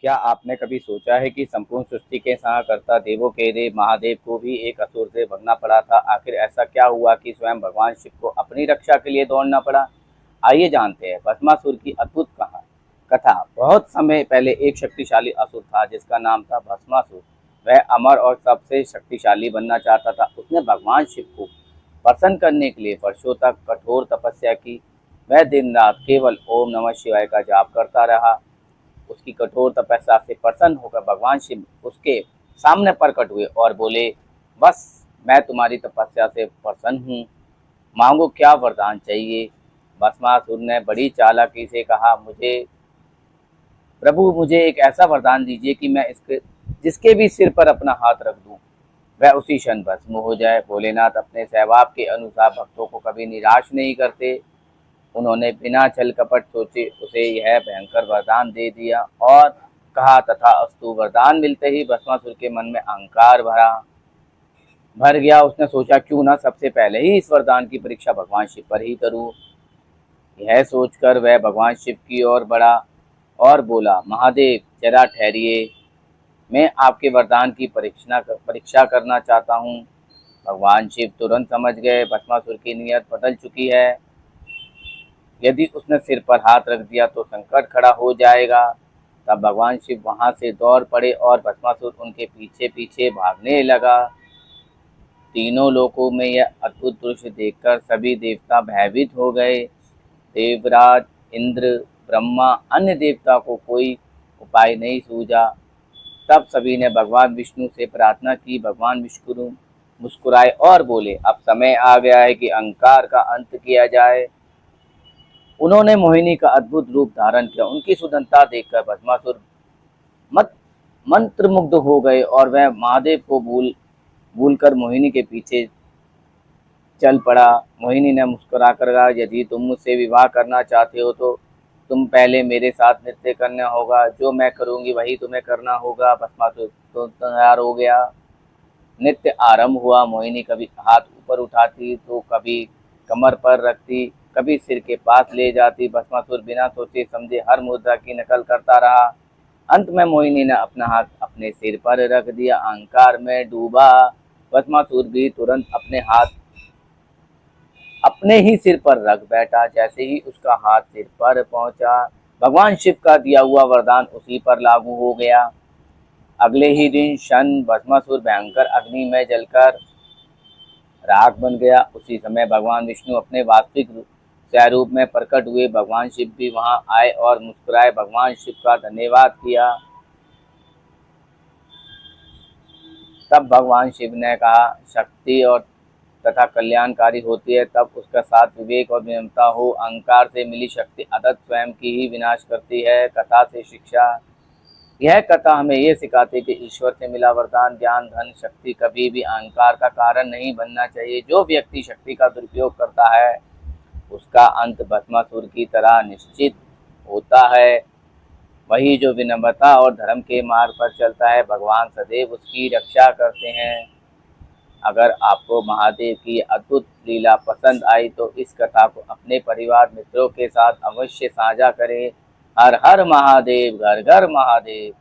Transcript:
क्या आपने कभी सोचा है कि संपूर्ण सृष्टि के सृष्टिकर्ता देवों के देव महादेव को भी एक असुर से भगना पड़ा था? आखिर ऐसा क्या हुआ कि स्वयं भगवान शिव को अपनी रक्षा के लिए दौड़ना पड़ा? आइए जानते हैं भस्मासुर की अद्भुत कथा। बहुत समय पहले एक शक्तिशाली असुर था जिसका नाम था भस्मासुर। वह अमर और सबसे शक्तिशाली बनना चाहता था। उसने भगवान शिव को प्रसन्न करने के लिए वर्षों तक कठोर तपस्या की। वह दिन रात केवल ओम नमः शिवाय का जाप करता रहा। उसकी कठोर तपस्या से प्रसन्न होकर भगवान शिव उसके सामने प्रकट हुए और बोले, बस मैं तुम्हारी तपस्या से प्रसन्न हूँ, मांगो क्या वरदान चाहिए। भस्मासुर ने बड़ी चालाकी से कहा, मुझे एक ऐसा वरदान दीजिए कि मैं इसके जिसके भी सिर पर अपना हाथ रख दूं वह उसी क्षण भस्म हो जाए। भोलेनाथ अपने स्वभाव के अनुसार भक्तों को कभी निराश नहीं करते। उन्होंने बिना छल कपट सोचे उसे यह भयंकर वरदान दे दिया और कहा, तथास्तु। वरदान मिलते ही भस्मासुर के मन में अहंकार भर गया। उसने सोचा, क्यों ना सबसे पहले ही इस वरदान की परीक्षा भगवान शिव पर ही करूं। यह सोचकर वह भगवान शिव की ओर बढ़ा और बोला, महादेव जरा ठहरिए, मैं आपके वरदान की परीक्षा करना चाहता हूँ। भगवान शिव तुरंत समझ गए भस्मासुर की नीयत बदल चुकी है। यदि उसने सिर पर हाथ रख दिया तो संकट खड़ा हो जाएगा। तब भगवान शिव वहां से दौड़ पड़े और भस्मासुर उनके पीछे पीछे भागने लगा। तीनों लोकों में यह अद्भुत दृश्य देखकर सभी देवता भयभीत हो गए। देवराज इंद्र, ब्रह्मा, अन्य देवता को कोई उपाय नहीं सूझा। तब सभी ने भगवान विष्णु से प्रार्थना की। भगवान विष्णु मुस्कुराए और बोले, अब समय आ गया है कि अहंकार का अंत किया जाए। उन्होंने मोहिनी का अद्भुत रूप धारण किया। उनकी सुंदरता देखकर भस्मासुर मत मंत्रमुग्ध हो गए और वह महादेव को भूलकर मोहिनी के पीछे चल पड़ा। मोहिनी ने मुस्कुराकर कहा, यदि तुम मुझसे विवाह करना चाहते हो तो तुम पहले मेरे साथ नृत्य करना होगा। जो मैं करूंगी वही तुम्हें करना होगा। भस्मासुर तो तैयार हो गया। नृत्य आरंभ हुआ। मोहिनी कभी हाथ ऊपर उठाती तो कभी कमर पर रखती, कभी सिर के पास ले जाती। भस्मासुर बिना सोचे समझे हर मुद्रा की नकल करता रहा। अंत में मोहिनी ने अपना हाथ अपने सिर पर रख दिया। अहंकार में डूबा भस्मासुर भी तुरंत अपने हाथ अपने ही सिर पर रख बैठा। जैसे ही उसका हाथ सिर पर पहुंचा, भगवान शिव का दिया हुआ वरदान उसी पर लागू हो गया। अगले ही दिन क्षण भस्मासुर भयंकर अग्नि में जलकर राख बन गया। उसी समय भगवान विष्णु अपने वास्तविक स्वरूप में प्रकट हुए। भगवान शिव भी वहां आए और मुस्कुराए भगवान शिव का धन्यवाद किया। तब भगवान शिव ने कहा, शक्ति और तथा कल्याणकारी होती है तब उसका साथ विवेक और विनम्रता हो। अहंकार से मिली शक्ति अदत्त स्वयं की ही विनाश करती है। कथा से शिक्षा। यह कथा हमें ये सिखाती है कि ईश्वर से मिला वरदान, ज्ञान, धन, शक्ति कभी भी अहंकार का कारण नहीं बनना चाहिए। जो व्यक्ति शक्ति का दुरुपयोग करता है उसका अंत भस्मासुर की तरह निश्चित होता है। वही जो विनम्रता और धर्म के मार्ग पर चलता है, भगवान सदैव उसकी रक्षा करते हैं। अगर आपको महादेव की अद्भुत लीला पसंद आई तो इस कथा को अपने परिवार मित्रों के साथ अवश्य साझा करें। हर हर महादेव, घर घर महादेव।